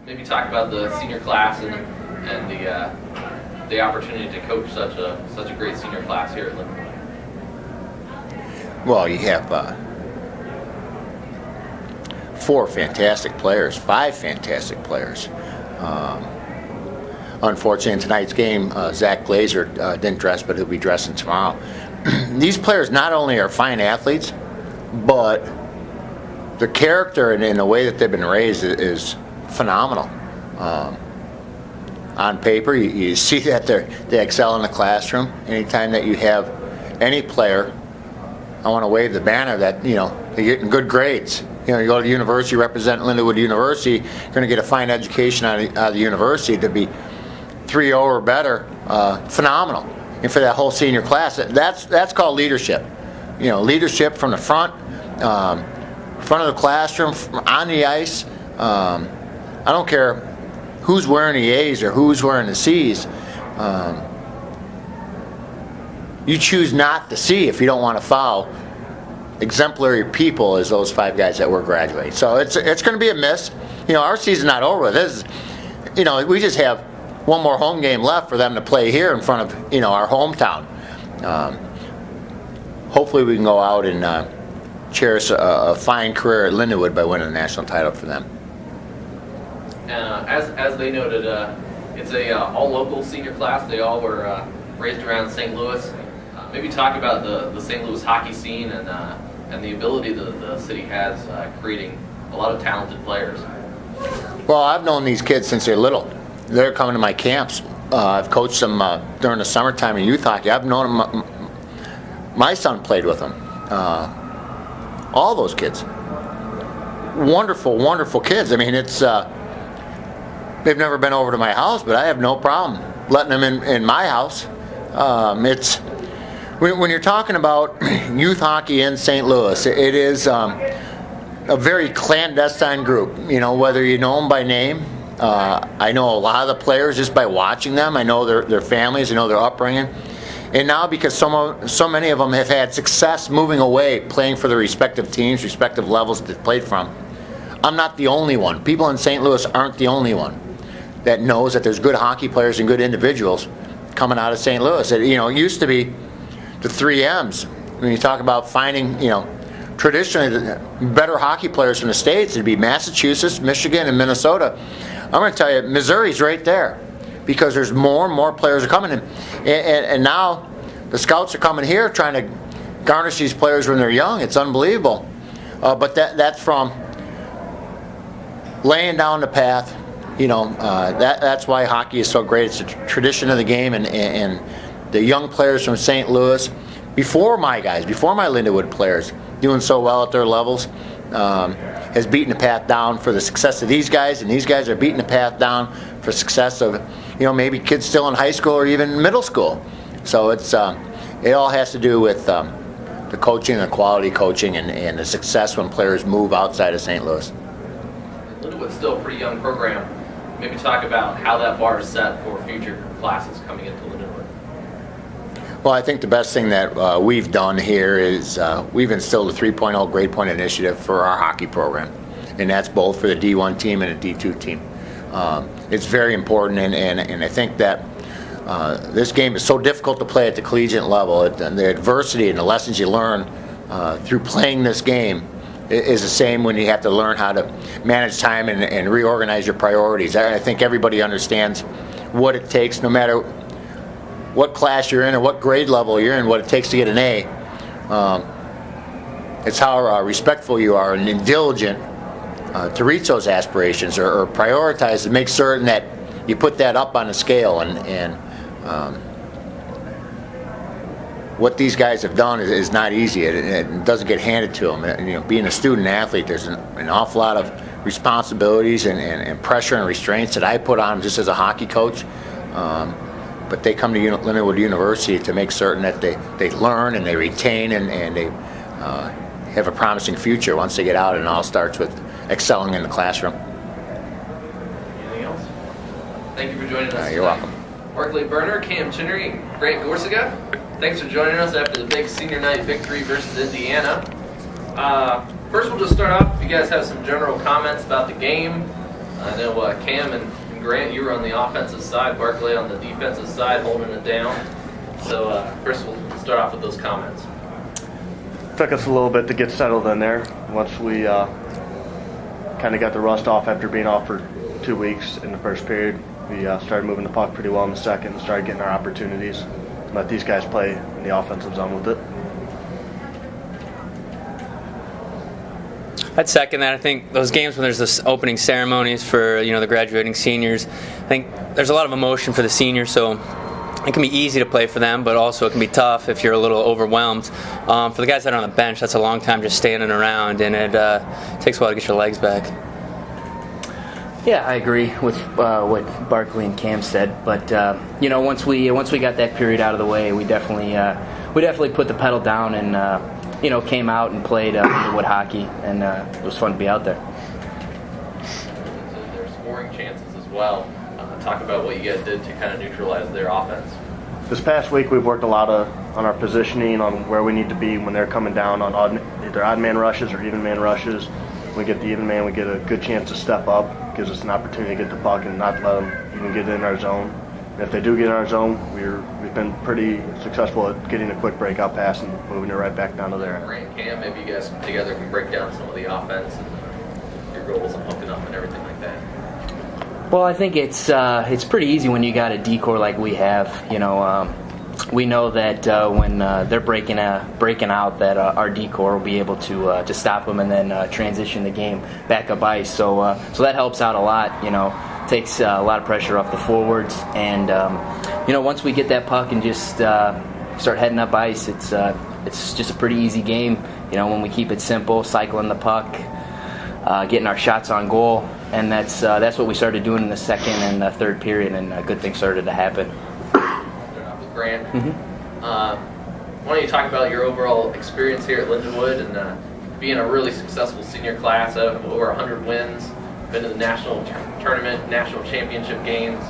maybe talk about the senior class and the opportunity to coach such a great senior class here at Lindenwood. Well, you have 5 fantastic players. Unfortunately, in tonight's game, Zach Glazer didn't dress, but he'll be dressing tomorrow. These players not only are fine athletes, but the character and the way that they've been raised is phenomenal. On paper, you see that they excel in the classroom. Anytime that you have any player, I want to wave the banner that, they're getting good grades. You go to the university, represent Lindenwood University, you're going to get a fine education out of the university. To be 3.0 or better, phenomenal. And for that whole senior class, that's called leadership. Leadership from the front of the classroom, on the ice. I don't care who's wearing the A's or who's wearing the C's. You choose not to see if you don't want to foul exemplary people as those 5 guys that were graduating. So it's going to be a miss. Our season's not over with. This is, we just have one more home game left for them to play here in front of our hometown. Hopefully we can go out and cherish a fine career at Lindenwood by winning a national title for them. As they noted, it's a all local senior class. They all were raised around St. Louis. Maybe talk about the St. Louis hockey scene and the ability that the city has creating a lot of talented players. Well, I've known these kids since they're little. They're coming to my camps. I've coached them during the summertime in youth hockey. I've known them. My son played with them. All those kids. Wonderful, wonderful kids. I mean, it's they've never been over to my house, but I have no problem letting them in my house. It's when you're talking about youth hockey in St. Louis, it is a very clandestine group. Whether you know them by name. I know a lot of the players just by watching them. I know their families. I know their upbringing. And now because so many of them have had success moving away, playing for their respective teams, respective levels that they played from, I'm not the only one. People in St. Louis aren't the only one that knows that there's good hockey players and good individuals coming out of St. Louis. It used to be the 3 M's. When you talk about finding, traditionally the better hockey players from the States, it'd be Massachusetts, Michigan, and Minnesota. I'm going to tell you, Missouri's right there because there's more and more players are coming in. And now the scouts are coming here trying to garnish these players when they're young. It's unbelievable. But that's from laying down the path. That's why hockey is so great. It's a tradition of the game. And the young players from St. Louis, before my Lindenwood players, doing so well at their levels, has beaten the path down for the success of these guys, and these guys are beating the path down for success of, maybe kids still in high school or even middle school. So it all has to do with the coaching, the quality coaching, and the success when players move outside of St. Louis. Lindenwood's still a pretty young program. Maybe talk about how that bar is set for future classes coming into Lindenwood. Well, I think the best thing that we've done here is we've instilled a 3.0 grade point initiative for our hockey program, and that's both for the D1 team and the D2 team. It's very important, and I think that this game is so difficult to play at the collegiate level. The adversity and the lessons you learn through playing this game is the same when you have to learn how to manage time and reorganize your priorities. I think everybody understands what it takes, no matter what class you're in or what grade level you're in, what it takes to get an A. It's how respectful you are and diligent to reach those aspirations or prioritize to make certain that you put that up on a scale. And what these guys have done is not easy. It doesn't get handed to them. Being a student athlete, there's an awful lot of responsibilities and pressure and restraints that I put on them just as a hockey coach. But they come to Lindenwood University to make certain that they learn and they retain and they have a promising future once they get out, and it all starts with excelling in the classroom. Anything else? Thank you for joining us. You're welcome. Barclay Berner, Chinnery, Grant Gorczyca, thanks for joining us after the big senior night victory versus Indiana. First, we'll just start off. If you guys have some general comments about the game, I know Cam and Grant, you were on the offensive side, Barclay on the defensive side, holding it down. So first we'll start off with those comments. Took us a little bit to get settled in there. Once we kind of got the rust off after being off for 2 weeks in the first period, we started moving the puck pretty well in the second and started getting our opportunities. Let these guys play in the offensive zone with it. I'd second that. I think those games when there's this opening ceremonies for the graduating seniors, I think there's a lot of emotion for the seniors, so it can be easy to play for them, but also it can be tough if you're a little overwhelmed. For the guys that are on the bench, that's a long time just standing around, and it takes a while to get your legs back. Yeah, I agree with what Barclay and Cam said, but once we got that period out of the way, we definitely put the pedal down and came out and played Lindenwood hockey, and it was fun to be out there. So there's scoring chances as well. Talk about what you guys did to kind of neutralize their offense. This past week, we've worked a lot on our positioning, on where we need to be when they're coming down on either odd man rushes or even man rushes. When we get the even man, we get a good chance to step up. Gives us an opportunity to get the puck and not let them even get in our zone. And if they do get in our zone, we've been pretty successful at getting a quick breakout pass and moving it right back down to there. Grant, Cam, maybe you guys together can break down some of the offense and your goals and hooking up and everything like that. Well, I think it's pretty easy when you got a decor like we have. We know that when they're breaking out, that our decor will be able to stop them and then transition the game back up ice. So that helps out a lot. Takes a lot of pressure off the forwards, and once we get that puck and just start heading up ice, it's just a pretty easy game. When we keep it simple, cycling the puck, getting our shots on goal, and that's what we started doing in the second and the third period, and good things started to happen. Grant, why don't you talk about your overall experience here at Lindenwood and being a really successful senior class, over 100 wins, been to the national tournament, national championship games,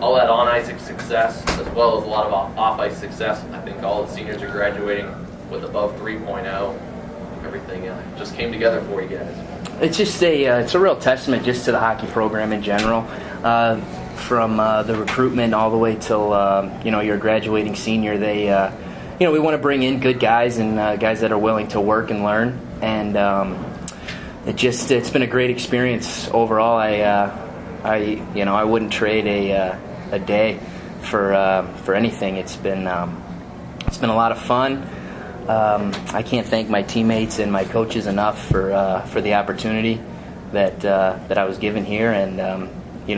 all that on-ice success, as well as a lot of off-ice success. I think all the seniors are graduating with above 3.0. Everything just came together for you guys. It's just it's a real testament just to the hockey program in general. From the recruitment all the way till you're a graduating senior, we want to bring in good guys and guys that are willing to work and learn, and it's been a great experience overall. I wouldn't trade a day for anything. It's been a lot of fun. I can't thank my teammates and my coaches enough for the opportunity that I was given here, and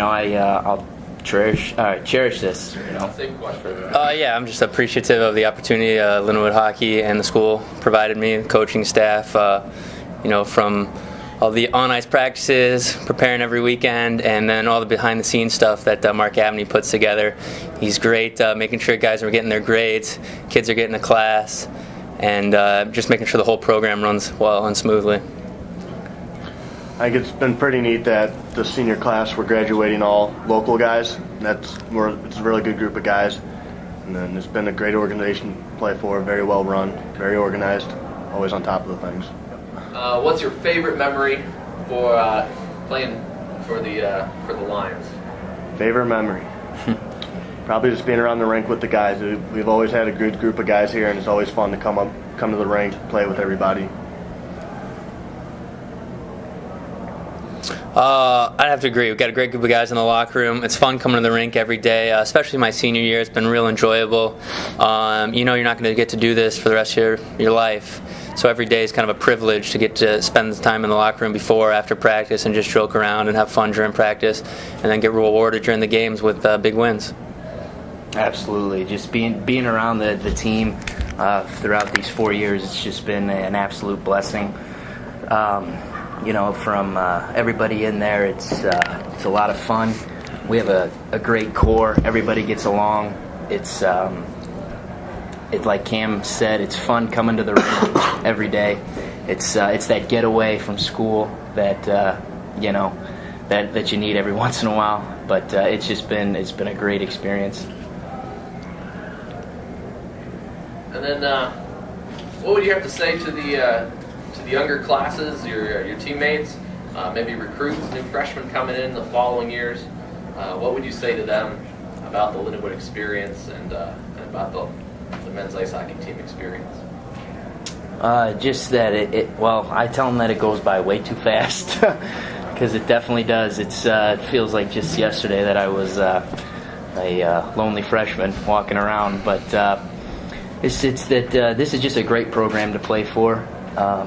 I'll cherish this. Same question. Yeah, I'm just appreciative of the opportunity Lindenwood Hockey and the school provided me, the coaching staff. From all the on-ice practices, preparing every weekend, and then all the behind-the-scenes stuff that Mark Abney puts together. He's great, making sure guys are getting their grades, kids are getting to class, and just making sure the whole program runs well and smoothly. I think it's been pretty neat that the senior class, we're graduating all local guys. It's a really good group of guys. And then it's been a great organization to play for, very well run, very organized, always on top of the things. What's your favorite memory for playing for the Lions? Favorite memory? Probably just being around the rink with the guys. We've always had a good group of guys here, and it's always fun to come to the rink, play with everybody. I'd have to agree. We've got a great group of guys in the locker room. It's fun coming to the rink every day, especially my senior year. It's been real enjoyable. You're not going to get to do this for the rest of your life. So every day is kind of a privilege to get to spend time in the locker room before, after practice, and just joke around and have fun during practice, and then get rewarded during the games with big wins. Absolutely. Just being around the team throughout these 4 years, it's just been an absolute blessing. From everybody in there, it's a lot of fun. We have a great core. Everybody gets along. It's like Cam said, it's fun coming to the rink every day. It's that getaway from school that that you need every once in a while. But it's been a great experience. And then, what would you have to say to the younger classes, your teammates, maybe recruits, new freshmen coming in the following years. What would you say to them about the Lindenwood experience and about the men's ice hockey team experience? Just that well, I tell them that it goes by way too fast, because it definitely does. It feels like just yesterday that I was a lonely freshman walking around, but it's that this is just a great program to play for.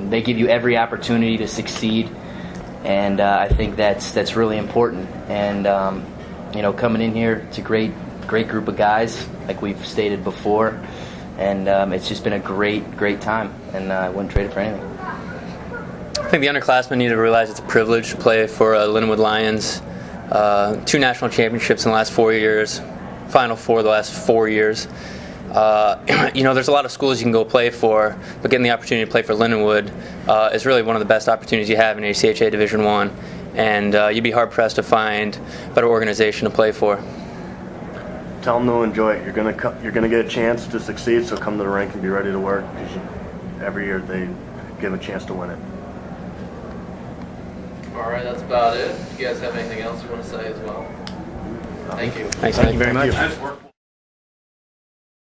They give you every opportunity to succeed, and I think that's really important. And coming in here, it's a great group of guys, like we've stated before, and it's just been a great time, and I wouldn't trade it for anything. I think the underclassmen need to realize it's a privilege to play for Lindenwood Lions. 2 national championships in the last 4 years, Final Four the last 4 years. There's a lot of schools you can go play for, but getting the opportunity to play for Lindenwood is really one of the best opportunities you have in ACHA Division I, and you'd be hard-pressed to find a better organization to play for. Tell them to enjoy it. You're gonna get a chance to succeed, so come to the rink and be ready to work, because every year they give a chance to win it. All right, that's about it. Do you guys have anything else you want to say as well? Thank you. Thanks. Thank you very much. Thank you.